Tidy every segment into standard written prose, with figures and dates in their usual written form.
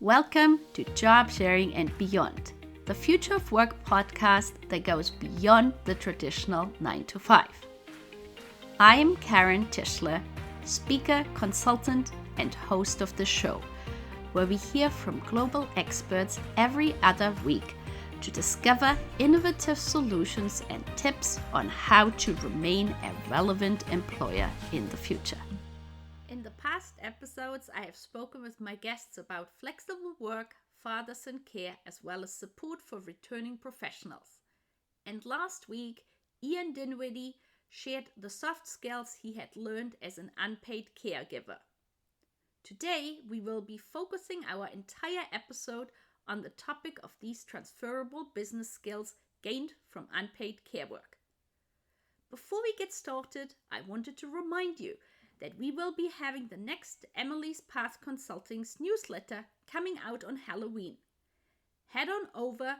Welcome to Job Sharing and Beyond, the Future of Work podcast that goes beyond the traditional 9 to 5. I am Karen Tischler, speaker, consultant, and host of the show, where we hear from global experts every other week to discover innovative solutions and tips on how to remain a relevant employer in the future. In the past episodes, I have spoken with my guests about flexible work, fathers and care, as well as support for returning professionals. And last week, Ian Dinwiddie shared the soft skills he had learned as an unpaid caregiver. Today, we will be focusing our entire episode on the topic of these transferable business skills gained from unpaid care work. Before we get started, I wanted to remind you that we will be having the next Emily's Path Consulting's newsletter coming out on Halloween. Head on over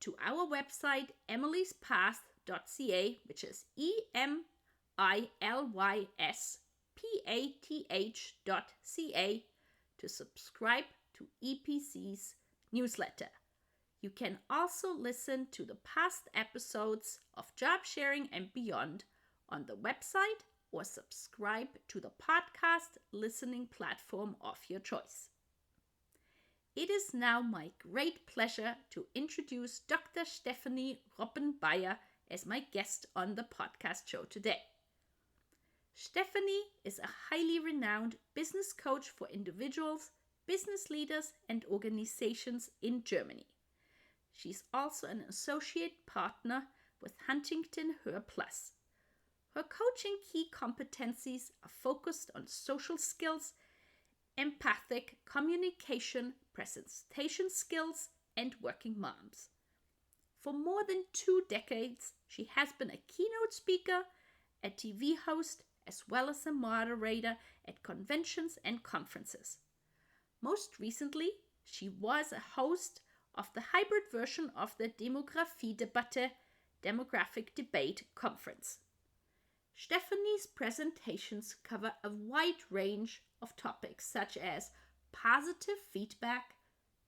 to our website emily'spath.ca, which is EMILYSPATH.ca, to subscribe to EPC's newsletter. You can also listen to the past episodes of Job Sharing and Beyond on the website or subscribe to the podcast listening platform of your choice. It is now my great pleasure to introduce Dr. Stephanie Robben-Beyer as my guest on the podcast show today. Stephanie is a highly renowned business coach for individuals, business leaders, and organizations in Germany. She's also an associate partner with HuntingHer Plus. Her coaching key competencies are focused on social skills, empathic communication, presentation skills, and working moms. For more than 2 decades, she has been a keynote speaker, a TV host, as well as a moderator at conventions and conferences. Most recently, she was a host of the hybrid version of the Demografie Debatte Konferenz. Stephanie's presentations cover a wide range of topics such as positive feedback,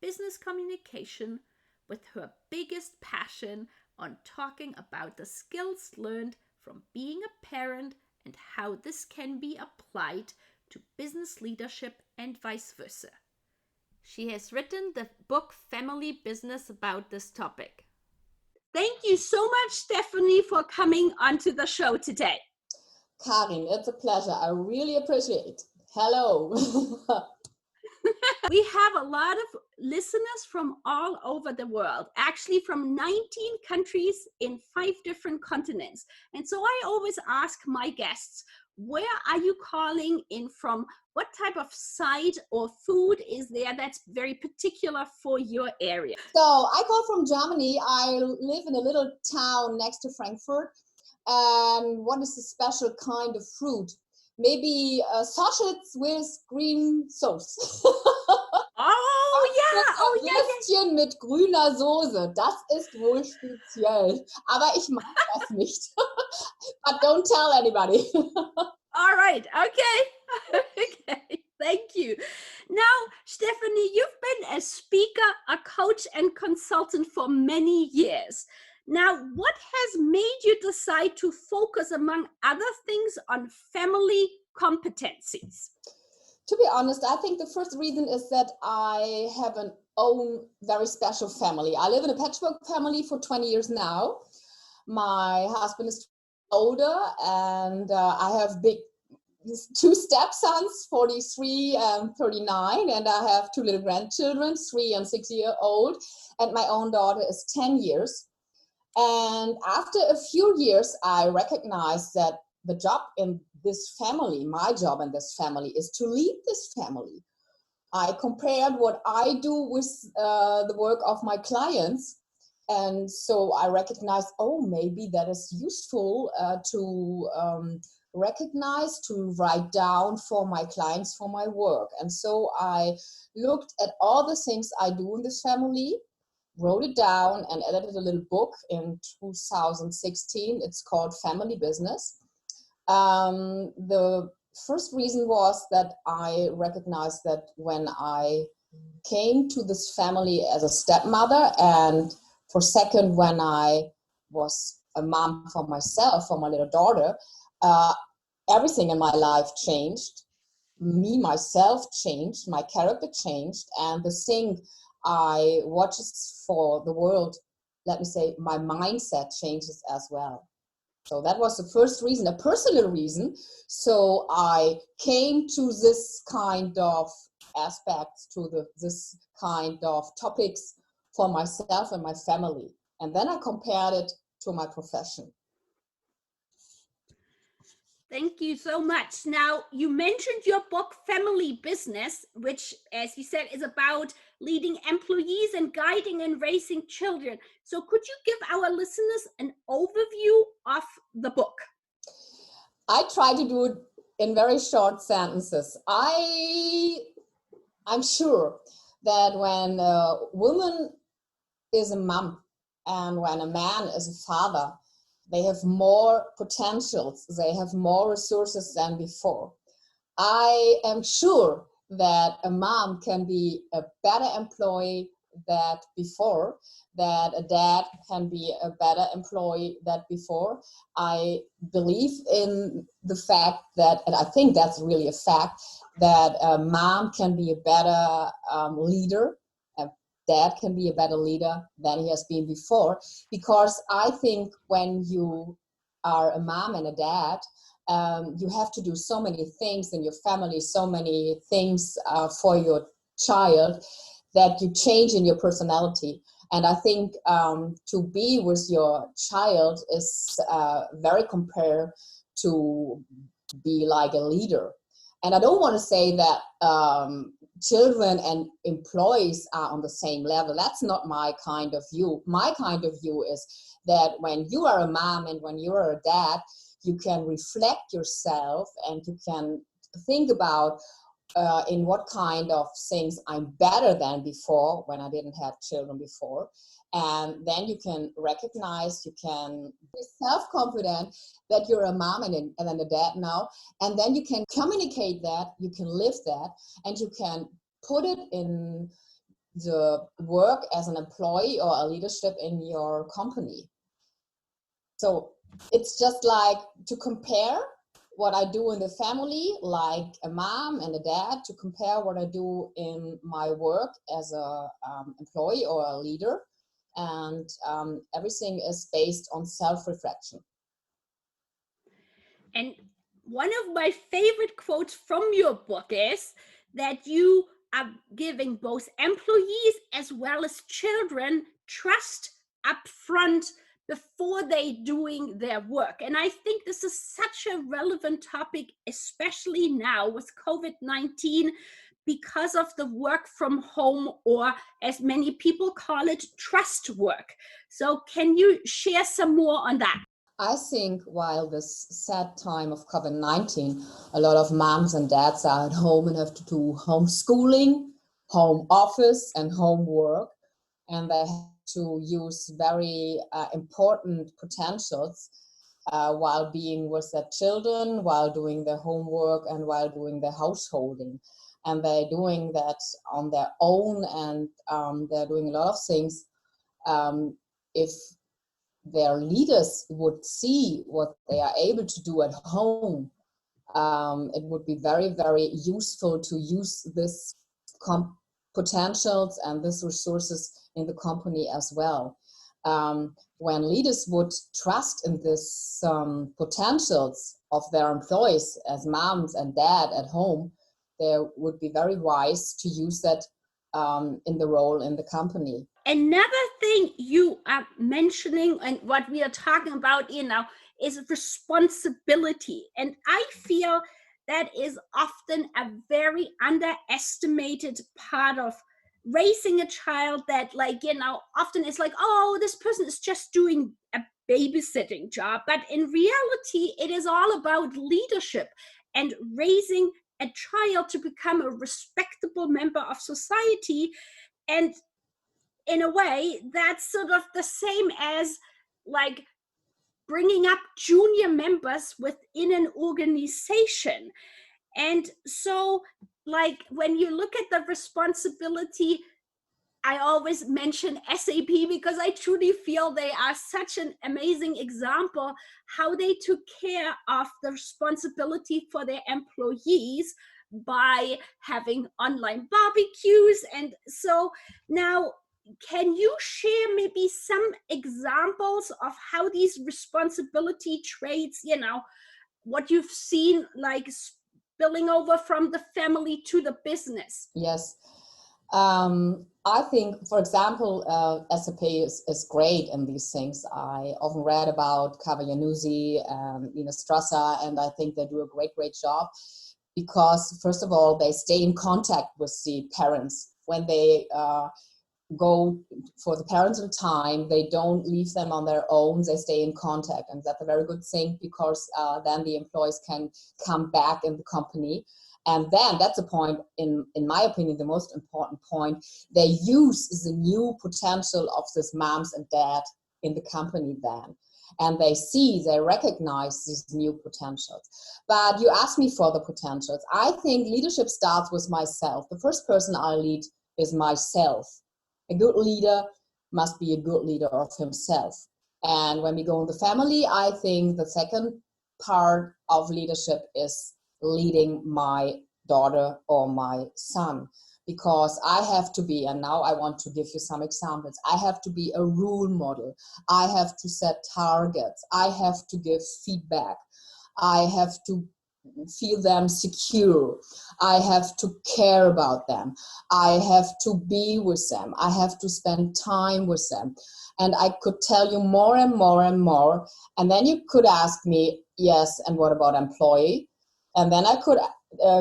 business communication, with her biggest passion on talking about the skills learned from being a parent and how this can be applied to business leadership and vice versa. She has written the book Family Business about this topic. Thank you so much, Stephanie, for coming onto the show today. Karin, it's a pleasure. I really appreciate it. Hello. We have a lot of listeners from all over the world, actually from 19 countries in 5 different continents. And so I always ask my guests, where are you calling in from? What type of site or food is there that's very particular for your area? So I call from Germany. I live in a little town next to Frankfurt. And what is a special kind of fruit? Maybe sausage with green sauce. Würstchen mit grüner Soße. Das ist wohl speziell. Aber ich mag das nicht. But don't tell anybody. All right. Okay. Okay. Thank you. Now, Stephanie, you've been a speaker, a coach, and consultant for many years. Now, what has made you decide to focus, among other things, on family competencies? To be honest, I think the first reason is that I have an own very special family. I live in a patchwork family for 20 years now. My husband is older, and I have 2 stepsons, 43 and 39, and I have 2 little grandchildren, 3 and 6 years old, and my own daughter is 10 years. And after a few years, I recognized that the job in this family, my job in this family, is to lead this family. I compared what I do with the work of my clients. And so I recognized, maybe that is useful to recognize, to write down for my clients, for my work. And so I looked at all the things I do in this family, wrote it down, and edited a little book in 2016. It's called Family Business. The first reason was that I recognized that when I came to this family as a stepmother, and for second, when I was a mom for myself, for my little daughter, everything in my life changed. Me, myself changed, my character changed, and the thing I watches for the world, let me say, my mindset changes as well. So that was the first reason, a personal reason. So I came to this kind of aspects, to this kind of topics for myself and my family. And then I compared it to my profession. Thank you so much. Now, you mentioned your book, Family Business, which, as you said, is about leading employees and guiding and raising children. So could you give our listeners an overview of the book? I try to do it in very short sentences. I'm sure that when a woman is a mom and when a man is a father, they have more potentials, they have more resources than before. I am sure that a mom can be a better employee than before, that a dad can be a better employee than before. I believe in the fact that, and I think that's really a fact, that a mom can be a better leader, a dad can be a better leader than he has been before, because I think when you are a mom and a dad, you have to do so many things in your family, so many things for your child, that you change in your personality. And I think to be with your child is very compared to be like a leader. And I don't want to say that children and employees are on the same level. That's not my kind of view. My kind of view is that when you are a mom and when you are a dad, you can reflect yourself and you can think about in what kind of things I'm better than before when I didn't have children before. And then you can recognize, you can be self-confident that you're a mom and then a dad now. And then you can communicate that, you can live that, and you can put it in the work as an employee or a leadership in your company. So it's just like to compare what I do in the family, like a mom and a dad, to compare what I do in my work as a employee or a leader. And everything is based on self-reflection. And one of my favorite quotes from your book is that you are giving both employees as well as children trust upfront before they doing their work. And I think this is such a relevant topic, especially now with COVID-19, because of the work from home, or as many people call it, trust work. So can you share some more on that? I think while this sad time of COVID-19, a lot of moms and dads are at home and have to do homeschooling, home office, and homework, and they have to use very important potentials while being with their children, while doing their homework, and while doing their householding. And they're doing that on their own, and they're doing a lot of things. If their leaders would see what they are able to do at home, it would be very, very useful to use this potentials and these resources in the company as well. When leaders would trust in this potentials of their employees as moms and dad at home, they would be very wise to use that in the role in the company. Another thing you are mentioning, and what we are talking about here now, is responsibility. And I feel that is often a very underestimated part of raising a child, that, like, often it's like, oh, this person is just doing a babysitting job. But in reality, it is all about leadership and raising a child to become a respectable member of society. And in a way, that's sort of the same as like bringing up junior members within an organization. And so like when you look at the responsibility, I always mention SAP because I truly feel they are such an amazing example how they took care of the responsibility for their employees by having online barbecues. And so now, can you share maybe some examples of how these responsibility traits, what you've seen like spilling over from the family to the business? Yes. I think, for example, SAP is great in these things. I often read about Cavaglianuzzi and Ina Strasser, and I think they do a great job because, first of all, they stay in contact with the parents. When they go for the parental time, they don't leave them on their own, they stay in contact. And that's a very good thing because then the employees can come back in the company. And then that's a point, in my opinion, the most important point, they use the new potential of this moms and dad in the company then. And they recognize these new potentials. But you asked me for the potentials. I think leadership starts with myself. The first person I lead is myself. A good leader must be a good leader of himself. And when we go in the family, I think the second part of leadership is leading my daughter or my son, because I have to be, and now I want to give you some examples, I have to be a role model. I have to set targets. I have to give feedback. I have to feel them secure. I have to care about them. I have to be with them. I have to spend time with them. And I could tell you more and more and more. And then you could ask me, yes, and what about employee? And then I could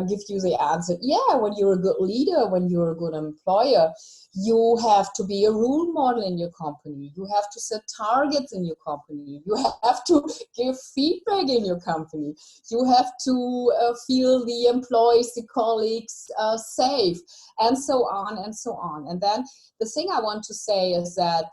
give you the answer, yeah, when you're a good leader, when you're a good employer, you have to be a role model in your company. You have to set targets in your company. You have to give feedback in your company. You have to feel the employees, the colleagues safe, and so on and so on. And then the thing I want to say is that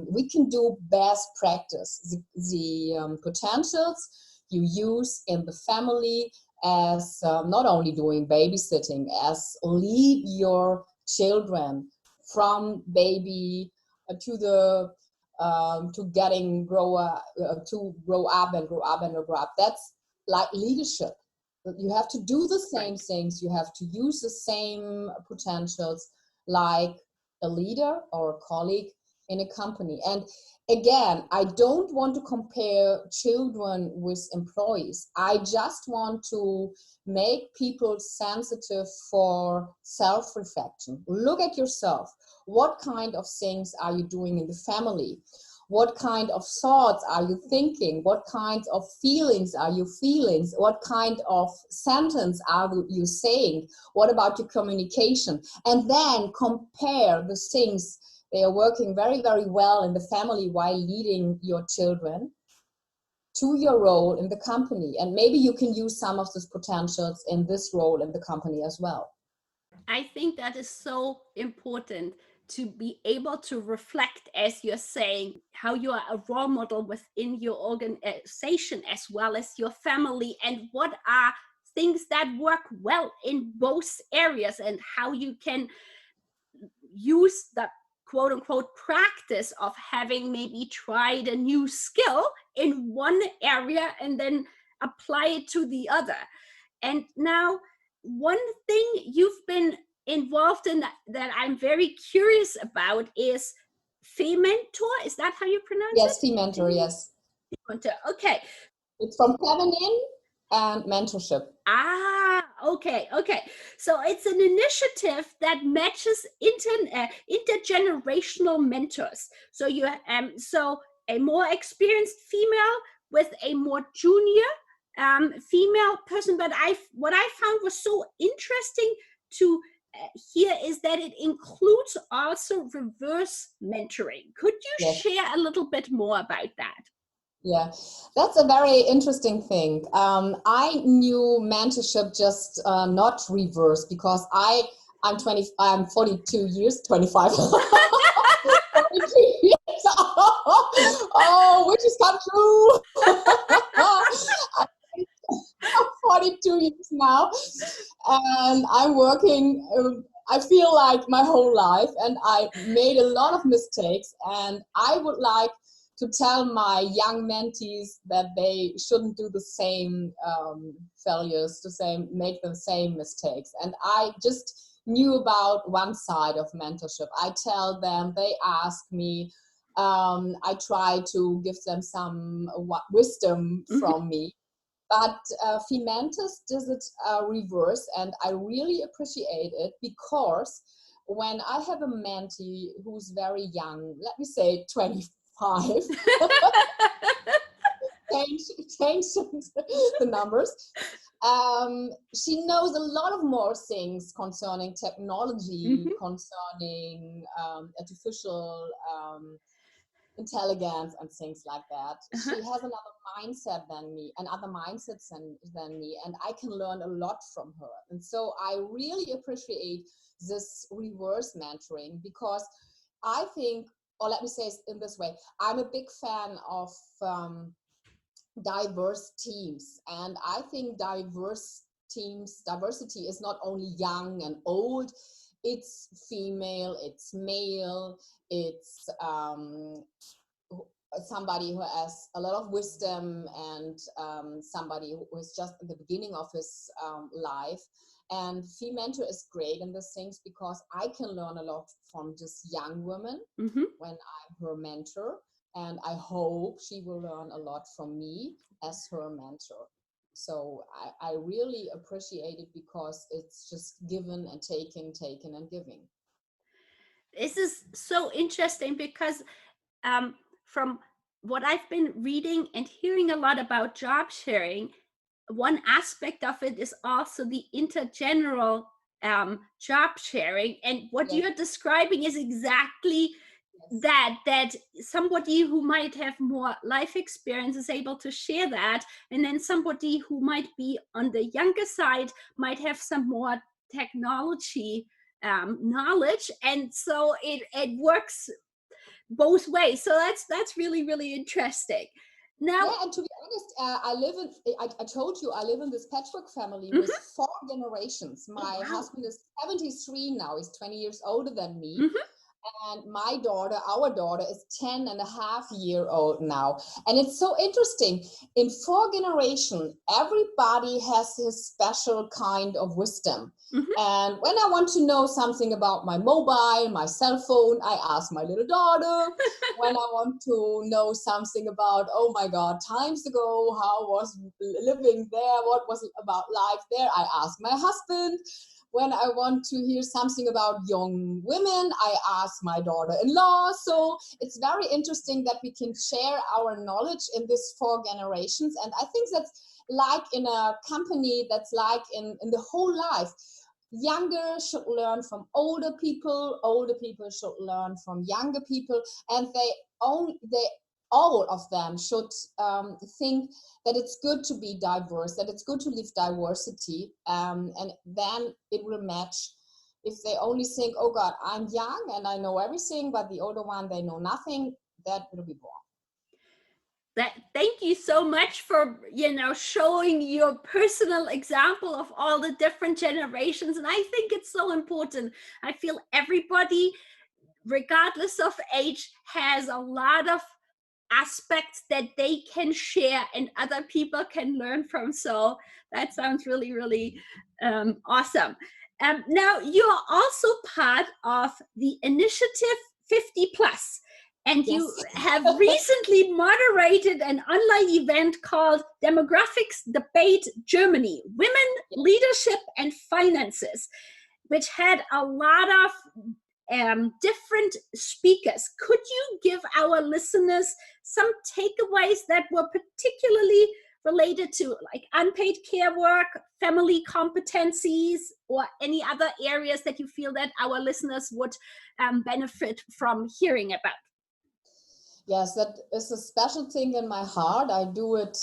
we can do best practice, the potentials you use in the family as not only doing babysitting, as lead your children from baby to the to grow up and grow up and grow up. That's like leadership. You have to do the same things. You have to use the same potentials like a leader or a colleague in a company. And again, I don't want to compare children with employees. I just want to make people sensitive for self-reflection. Look at yourself. What kind of things are you doing in the family? What kind of thoughts are you thinking? What kinds of feelings are you feeling? What kind of sentence are you saying? What about your communication? And then compare the things they are working very, very well in the family while leading your children to your role in the company. And maybe you can use some of these potentials in this role in the company as well. I think that is so important to be able to reflect, as you're saying, how you are a role model within your organization as well as your family, and what are things that work well in both areas, and how you can use the quote unquote practice of having maybe tried a new skill in one area and then apply it to the other. And now, one thing you've been involved in that I'm very curious about is FeMentor. Is that how you pronounce it? Yes, FeMentor, yes. FeMentor, okay. It's from feminine and mentorship. Okay. So it's an initiative that matches intergenerational mentors. So you so a more experienced female with a more junior female person. But what I found was so interesting to hear is that it includes also reverse mentoring. Could you share a little bit more about that? Yeah, that's a very interesting thing. I knew mentorship just not reverse, because I'm 42 years, 25. 42 years. Oh, wishes come true. I'm 42 years now, and I'm working, I feel like my whole life, and I made a lot of mistakes, and I would like to tell my young mentees that they shouldn't do the same failures, make the same mistakes. And I just knew about one side of mentorship. I tell them, they ask me, I try to give them some wisdom from me. But FeMentor does it reverse, and I really appreciate it, because when I have a mentee who's very young, let me say 25, change the numbers, she knows a lot of more things concerning technology, concerning artificial intelligence and things like that. She has another mindset than me, and other mindsets than me, and I can learn a lot from her. And so I really appreciate this reverse mentoring, because I think, or let me say it in this way, I'm a big fan of diverse teams, and I think diversity is not only young and old, it's female, it's male, it's somebody who has a lot of wisdom, and somebody who is just at the beginning of his life. And FeMentor is great in these things, because I can learn a lot from this young woman when I'm her mentor, and I hope she will learn a lot from me as her mentor. So I really appreciate it, because it's just given and taken and giving. This is so interesting, because from what I've been reading and hearing a lot about job sharing, one aspect of it is also the intergeneral job sharing. And what you're describing is exactly that somebody who might have more life experience is able to share that, and then somebody who might be on the younger side might have some more technology knowledge, and so it works both ways. So that's really, really interesting. Now, and to be honest, I told you I live in this patchwork family with 4 generations. My husband is 73 now, he's 20 years older than me. And our daughter is 10 and a half year old now. And it's so interesting. In 4 generations, everybody has his special kind of wisdom. And when I want to know something about my mobile, my cell phone, I ask my little daughter. When I want to know something about, oh my God, times ago, how was living there? What was it about life there? I ask my husband. When I want to hear something about young women, I ask my daughter-in-law. So it's very interesting that we can share our knowledge in these 4 generations. And I think that's like in a company, that's like in the whole life. Younger should learn from older people should learn from younger people, and all of them should think that it's good to be diverse, that it's good to live diversity, and then it will match. If they only think, oh God, I'm young and I know everything, but the older one, they know nothing, that will be wrong. Thank you so much for showing your personal example of all the different generations. And I think it's so important. I feel everybody, regardless of age, has a lot of aspects that they can share and other people can learn from. So that sounds really, really awesome. Now, you're also part of the initiative 50 Plus. And you have recently moderated an online event called Demographics Debate Germany, Women, Leadership and Finances, which had a lot of different speakers. Could you give our listeners some takeaways that were particularly related to like unpaid care work, family competencies, or any other areas that you feel that our listeners would benefit from hearing about? Yes, that is a special thing in my heart. I do it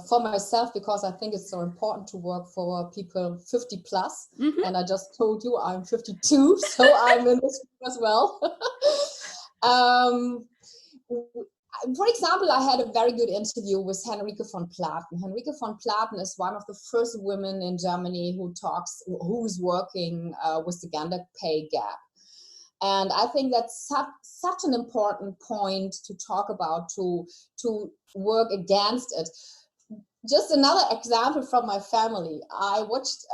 for myself because I think it's so important to work for people 50 plus. And I just told you I'm 52, so I'm in this as well. for example, I had a very good interview with Henrike von Platen. Henrike von Platen is one of the first women in Germany who's working with the gender pay gap. And I think that's such an important point to talk about, to work against it. Just another example from my family. I watched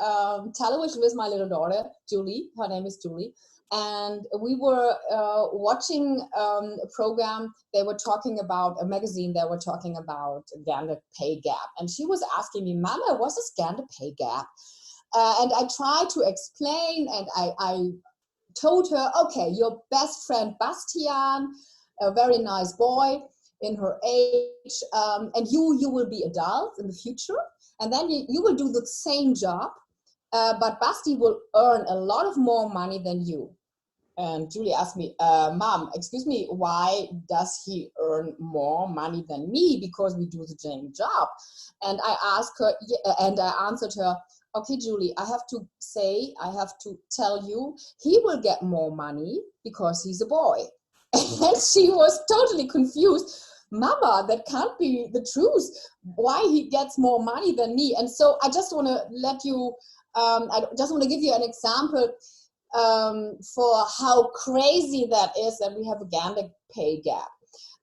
television with my little daughter, Julie. Her name is Julie. And we were watching a program. They were talking about a magazine. They were talking about gender pay gap. And she was asking me, Mama, what's this gender pay gap? And I tried to explain, and I told her, okay, your best friend Bastian, a very nice boy in her age, and you will be adult in the future, and then you will do the same job, but Basti will earn a lot of more money than you. And Julie asked me, Mom, excuse me, why does he earn more money than me? Because we do the same job. And I asked her, and I answered her, okay, Julie, I have to tell you, he will get more money because he's a boy. And she was totally confused. Mama, that can't be the truth. Why he gets more money than me? And so I just want to I just want to give you an example for how crazy that is, that we have a gender pay gap.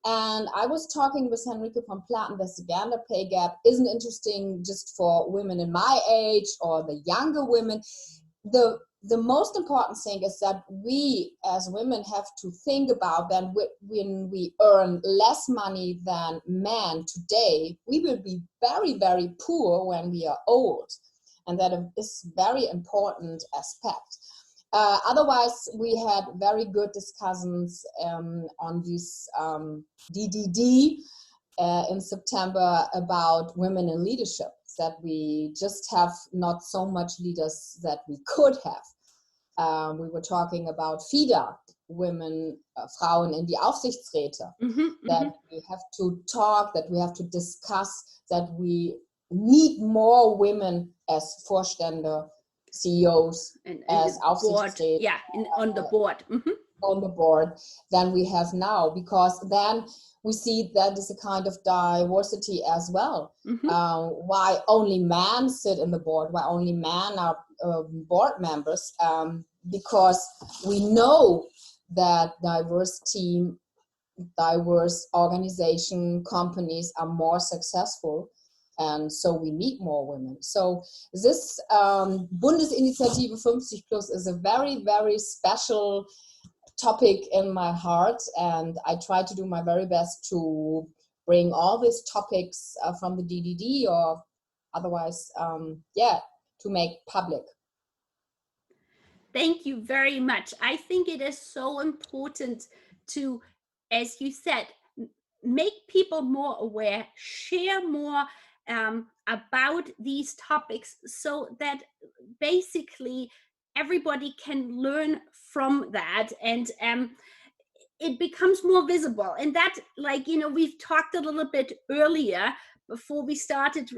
And I was talking with Henrike von Platen that the gender pay gap isn't interesting just for women in my age or the younger women. The most important thing is that we as women have to think about that when we earn less money than men today, we will be very, very poor when we are old. And that is a very important aspect. Otherwise, we had very good discussions on this DDD in September about women in leadership, that we just have not so much leaders that we could have. We were talking about FIDA, women, Frauen in die Aufsichtsräte, that we have to talk, that we have to discuss, that we need more women as Vorstände, CEOs, and as Aufsichtsräte, on the board. On the board than we have now, because then we see that is a kind of diversity as well. Why only men sit in the board? Why only men are board members? Because we know that diverse team, diverse organization, companies are more successful. And so we need more women. So this Bundesinitiative 50 Plus is a very, very special topic in my heart. And I try to do my very best to bring all these topics from the DDD or otherwise, to make public. Thank you very much. I think it is so important to, as you said, make people more aware, share more about these topics, so that basically everybody can learn from that, and it becomes more visible. And that, we've talked a little bit earlier before we started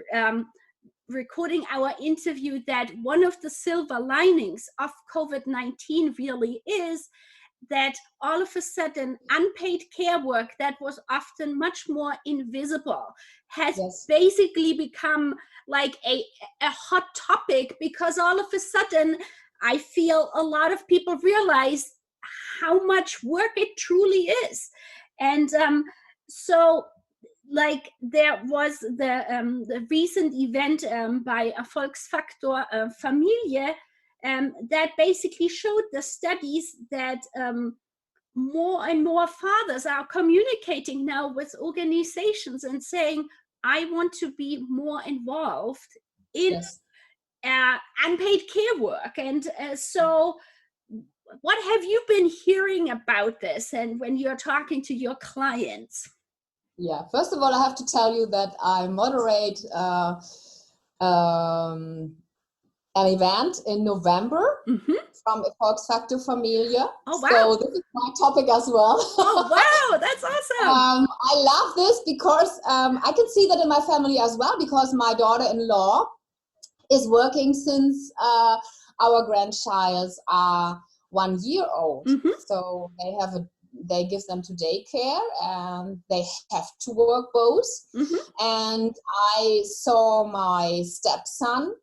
recording our interview, that one of the silver linings of COVID-19 really is that all of a sudden unpaid care work that was often much more invisible has basically become like a hot topic, because all of a sudden I feel a lot of people realize how much work it truly is. And so there was the recent event by Erfolgsfaktor Familie, that basically showed the studies that more and more fathers are communicating now with organizations and saying, I want to be more involved in unpaid care work. And so what have you been hearing about this, and when you're talking to your clients? Yeah, first of all, I have to tell you that I moderate an event in November from Erfolgsfaktor Familie. Oh, wow. So this is my topic as well. Oh, wow, that's awesome. I love this because I can see that in my family as well, because my daughter-in-law is working since our grandchilds are 1 year old. So they have a they give them to daycare, and they have to work both. And I saw my stepson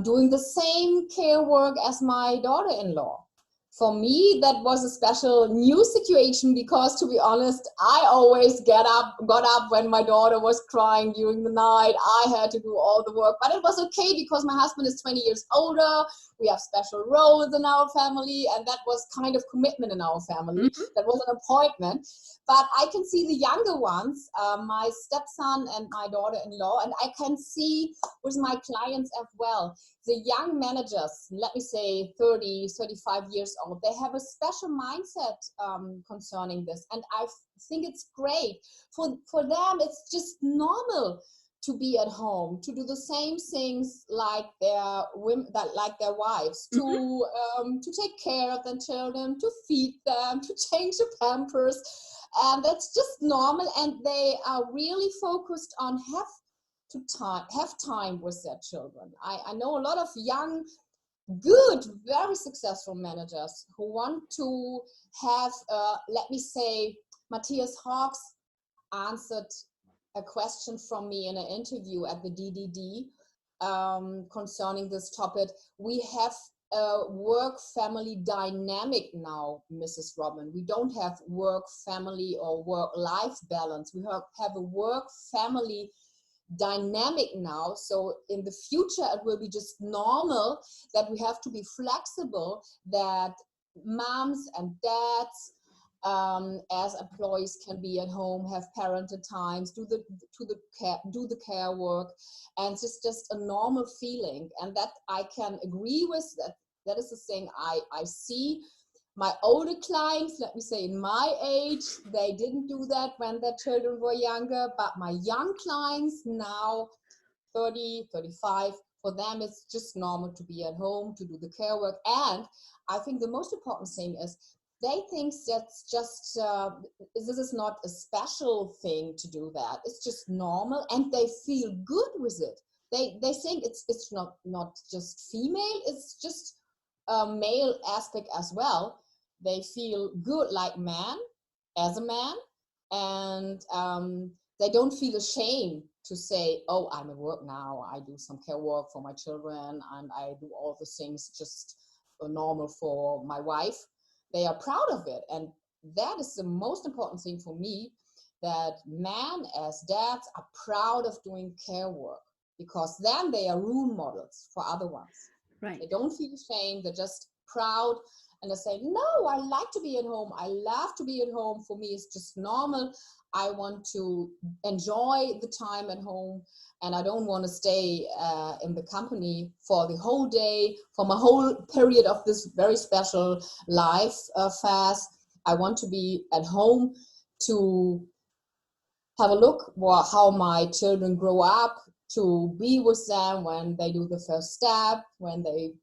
doing the same care work as my daughter-in-law. For me, that was a special new situation because, to be honest, I always got up when my daughter was crying during the night. I had to do all the work, but it was okay because my husband is 20 years older. We have special roles in our family, and that was kind of commitment in our family. That was an appointment. But I can see the younger ones, my stepson and my daughter-in-law, and I can see with my clients as well, the young managers, let me say 30, 35 years old, they have a special mindset concerning this. And I think it's great. For them, it's just normal to be at home, to do the same things like their women, like their wives, to take care of their children, to feed them, to change the pampers. And that's just normal. And they are really focused on have time with their children. I know a lot of young, good, very successful managers who want to have, let me say, Matthias Hawks answered a question from me in an interview at the DDD concerning this topic. We have a work-family dynamic now, Mrs. Robben. We don't have work-family or work-life balance. We have a work-family dynamic now. So in the future, it will be just normal that we have to be flexible, that moms and dads as employees can be at home, have parental times, do the care work, and it's just a normal feeling. And that I can agree with. That is the thing I see. My older clients, let me say in my age, they didn't do that when their children were younger, but my young clients now, 30, 35, for them it's just normal to be at home, to do the care work. And I think the most important thing is they think that's just, this is not a special thing to do that. It's just normal, and they feel good with it. They think it's not just female, it's just a male aspect as well. They feel good like man, as a man, and they don't feel ashamed to say, oh, I'm at work now, I do some care work for my children, and I do all the things just normal for my wife. They are proud of it, and that is the most important thing for me, that men as dads are proud of doing care work, because then they are role models for other ones. Right. They don't feel ashamed, they're just proud, and they say, no, I like to be at home, I love to be at home, for me it's just normal, I want to enjoy the time at home, and I don't want to stay in the company for the whole day, for my whole period of this very special life phase. I want to be at home to have a look how my children grow up, to be with them when they do the first step, when they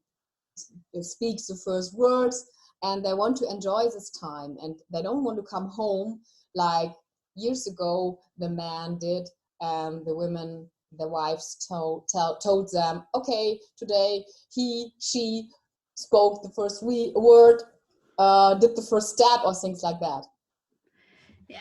speak the first words, and they want to enjoy this time, and they don't want to come home like years ago the man did, and the wives told them, okay, today she spoke the first word, did the first step, or things like that.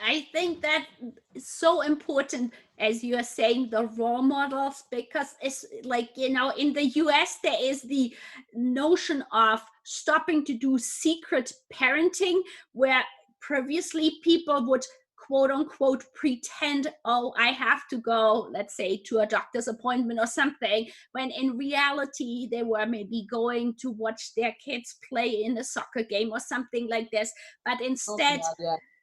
I think that is so important, as you are saying, the role models, because it's like, in the US, there is the notion of stopping to do secret parenting, where previously people would quote unquote pretend, oh, I have to go, let's say, to a doctor's appointment or something, when in reality they were maybe going to watch their kids play in a soccer game or something like this. But instead,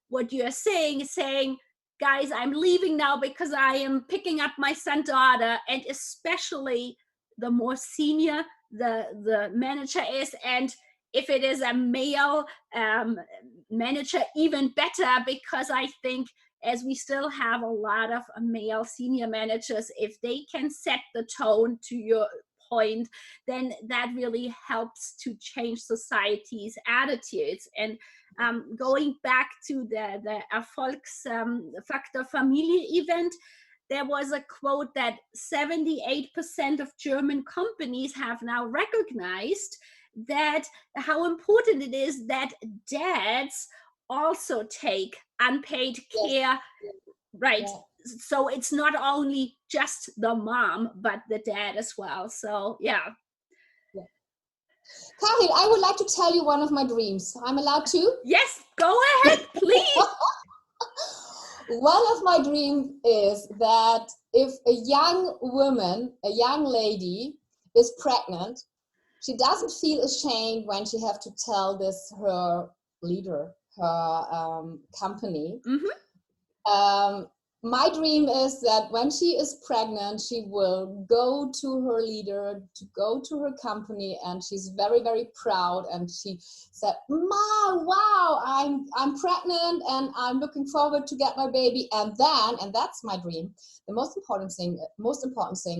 what you are saying is saying, guys, I'm leaving now because I am picking up my son, daughter, and especially the more senior the manager is, and if it is a male manager, even better, because I think, as we still have a lot of male senior managers, if they can set the tone, to your point, then that really helps to change society's attitudes. And going back to the Erfolgsfaktor Familie event, there was a quote that 78% of German companies have now recognized that how important it is that dads also take unpaid Yes. care, right? Yeah. So it's not only just the mom, but the dad as well. So yeah. Karin, I would like to tell you one of my dreams. I'm allowed to? Yes, go ahead, please. One of my dreams is that if a young woman, a young lady is pregnant, she doesn't feel ashamed when she have to tell this her leader, her company. My dream is that when she is pregnant, she will go to her leader, to go to her company, and she's very, very proud. And she said, "Ma, wow, I'm pregnant, and I'm looking forward to get my baby." And then, and that's my dream. The most important thing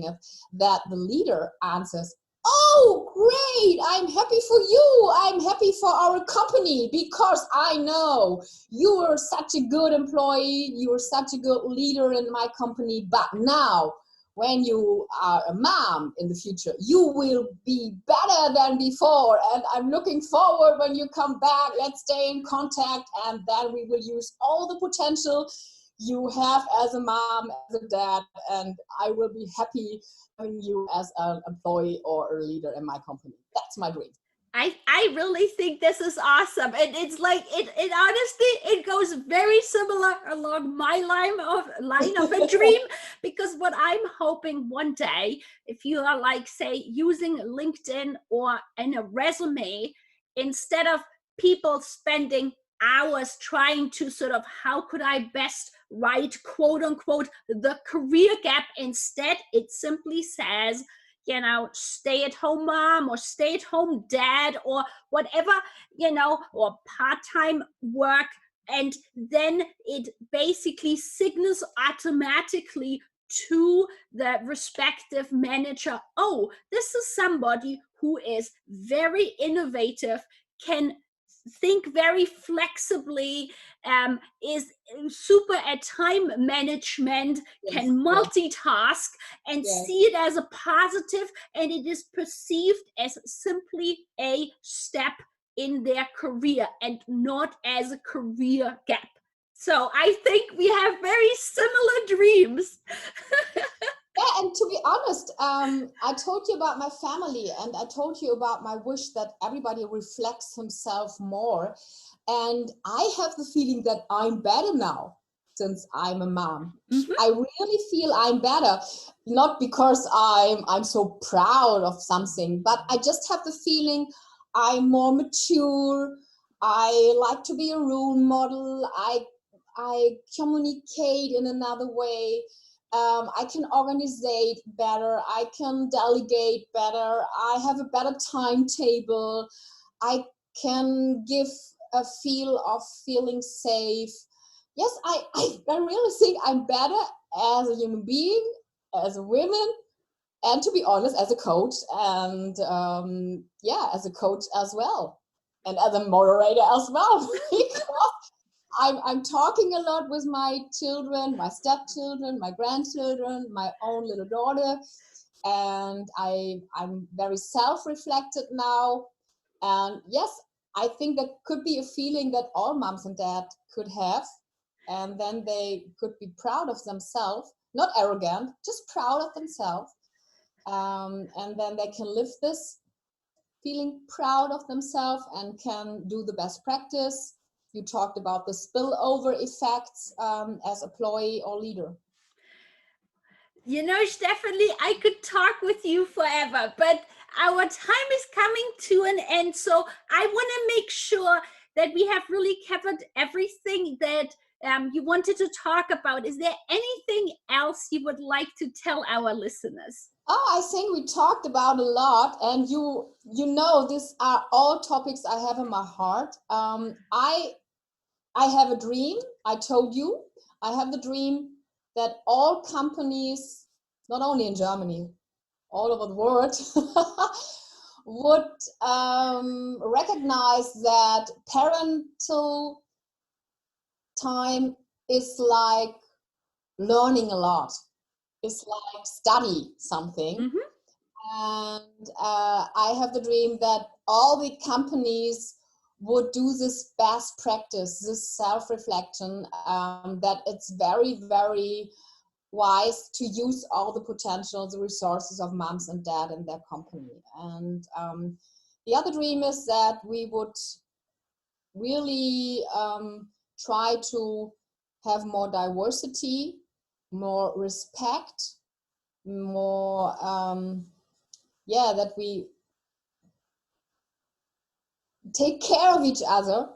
is that the leader answers, "Oh, great! I'm happy for you. I'm happy for our company because I know you were such a good employee. You were such a good leader in my company. But now, when you are a mom in the future, you will be better than before. And I'm looking forward when you come back. Let's stay in contact. And then we will use all the potential you have as a mom, as a dad. And I will be happy having you as an employee or a leader in my company." That's my dream. I really think this is awesome. And it's like it honestly it goes very similar along my line of a dream, because what I'm hoping one day, if you are like say using LinkedIn or in a resume, instead of people spending hours trying to sort of how could I best write quote unquote the career gap, instead it simply says, you know, stay at home mom or stay at home dad or whatever, you know, or part-time work. And then it basically signals automatically to the respective manager, oh, this is somebody who is very innovative, can think very flexibly, is super at time management, can multitask, and see it as a positive, and it is perceived as simply a step in their career and not as a career gap. So I think we have very similar dreams. Yeah, and to be honest, I told you about my family, and I told you about my wish that everybody reflects himself more. And I have the feeling that I'm better now since I'm a mom. I really feel I'm better, not because I'm so proud of something, but I just have the feeling I'm more mature. I like to be a role model. I communicate in another way. I can organize better. I can delegate better. I have a better timetable. I can give a feel of feeling safe. Yes, I really think I'm better as a human being, as a woman, and to be honest, as a coach, and as a coach as well, and as a moderator as well, because I'm talking a lot with my children, my stepchildren, my grandchildren, my own little daughter, and I'm very self-reflected now. And yes, I think that could be a feeling that all moms and dads could have, and then they could be proud of themselves, not arrogant, just proud of themselves, and then they can live this feeling proud of themselves and can do the best practice. You talked about the spillover effects as employee or leader. You know, Stephanie, I could talk with you forever, but our time is coming to an end. So I want to make sure that we have really covered everything that you wanted to talk about. Is there anything else you would like to tell our listeners? Oh, I think we talked about a lot, and you know these are all topics I have in my heart. I have a dream. I told you I have the dream that all companies, not only in Germany, all over the world, would recognize that parental time is like learning a lot. It's like study something. And I have the dream that all the companies would do this best practice, this self-reflection, that it's very, very wise to use all the potential, the resources of moms and dad in their company. And the other dream is that we would really try to have more diversity, more respect, more, that we take care of each other,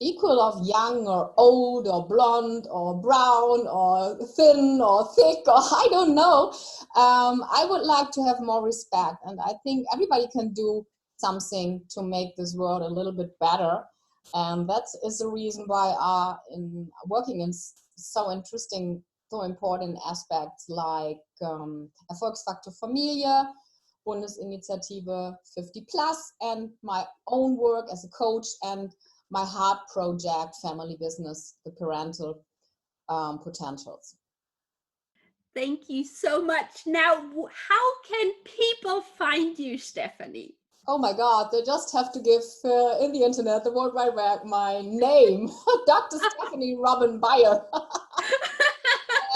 equal of young or old or blonde or brown or thin or thick or I don't know. I would like to have more respect, and I think everybody can do something to make this world a little bit better. And that is the reason why in working in so interesting, so important aspects like Erfolgsfaktor Familie, Bundesinitiative 50 Plus, and my own work as a coach, and my heart project, family business, the parental potentials. Thank you so much. Now, how can people find you, Stephanie? Oh my God, they just have to give in the internet, the World Wide Web, my name, Dr. Stephanie Robben-Beyer.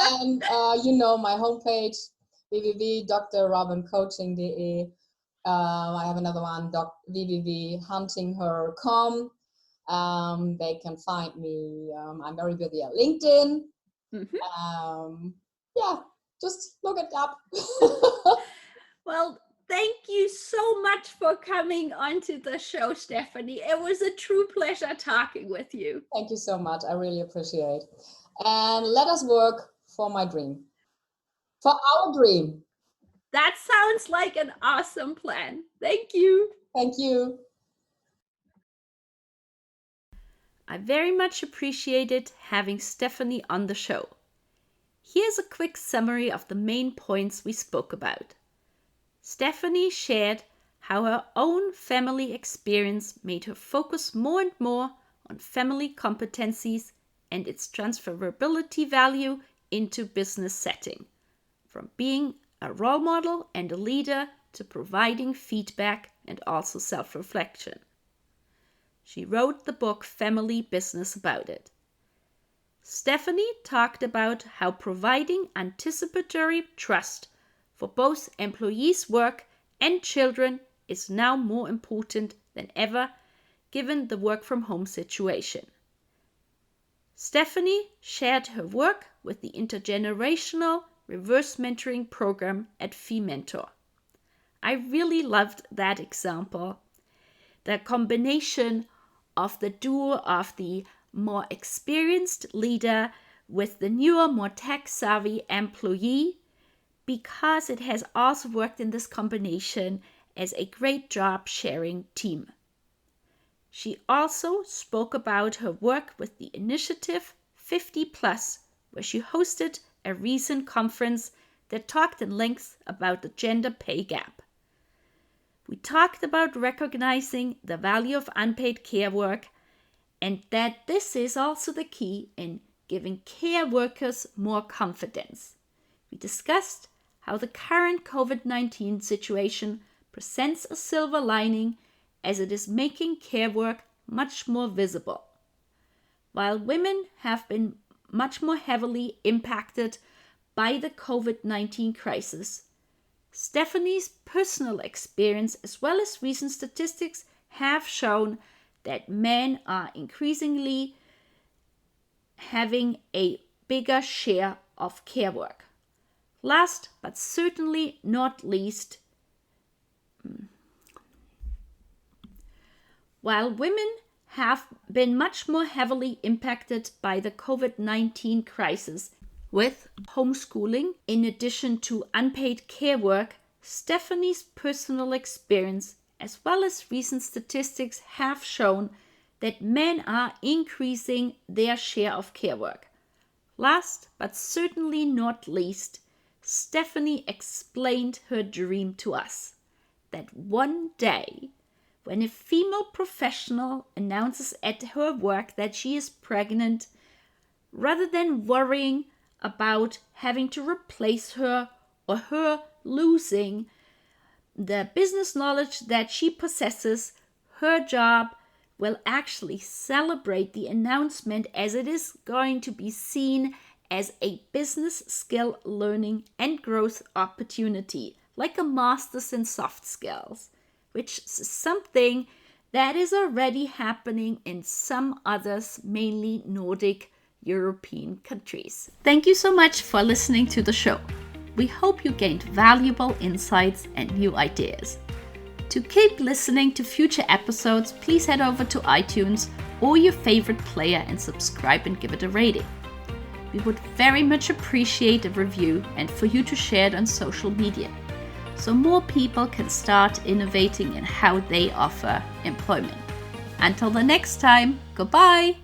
And my homepage, www.drrobbencoaching.de. I have another one, www.huntingher.com. They can find me. I'm very busy at LinkedIn. Mm-hmm. Just look it up. Well, thank you so much for coming onto the show, Stephanie. It was a true pleasure talking with you. Thank you so much. I really appreciate. And let us work for my dream, for our dream. That sounds like an awesome plan. Thank you. Thank you. I very much appreciated having Stephanie on the show. Here's a quick summary of the main points we spoke about. Stephanie shared how her own family experience made her focus more and more on family competencies and its transferability value into business setting, from being a role model and a leader to providing feedback and also self-reflection. She wrote the book Family Business about it. Stephanie talked about how providing anticipatory trust for both employees' work and children is now more important than ever, given the work from home situation. Stephanie shared her work with the intergenerational reverse mentoring program at FeMentor. I really loved that example. The combination of the duo of the more experienced leader with the newer, more tech-savvy employee, because it has also worked in this combination as a great job sharing team. She also spoke about her work with the initiative 50 Plus, where she hosted a recent conference that talked in length about the gender pay gap. We talked about recognizing the value of unpaid care work, and that this is also the key in giving care workers more confidence. We discussed how the current COVID-19 situation presents a silver lining as it is making care work much more visible. While women have been much more heavily impacted by the COVID-19 crisis, Stephanie's personal experience as well as recent statistics have shown that men are increasingly having a bigger share of care work. Last but certainly not least, while women have been much more heavily impacted by the COVID-19 crisis with homeschooling in addition to unpaid care work, Stephanie's personal experience as well as recent statistics have shown that men are increasing their share of care work. Last but certainly not least, Stephanie explained her dream to us, that one day, when a female professional announces at her work that she is pregnant, rather than worrying about having to replace her or her losing the business knowledge that she possesses, her job will actually celebrate the announcement, as it is going to be seen as a business skill learning and growth opportunity, like a master's in soft skills, which is something that is already happening in some others, mainly Nordic European countries. Thank you so much for listening to the show. We hope you gained valuable insights and new ideas. To keep listening to future episodes, please head over to iTunes or your favorite player and subscribe and give it a rating. We would very much appreciate a review and for you to share it on social media, so more people can start innovating in how they offer employment. Until the next time, goodbye!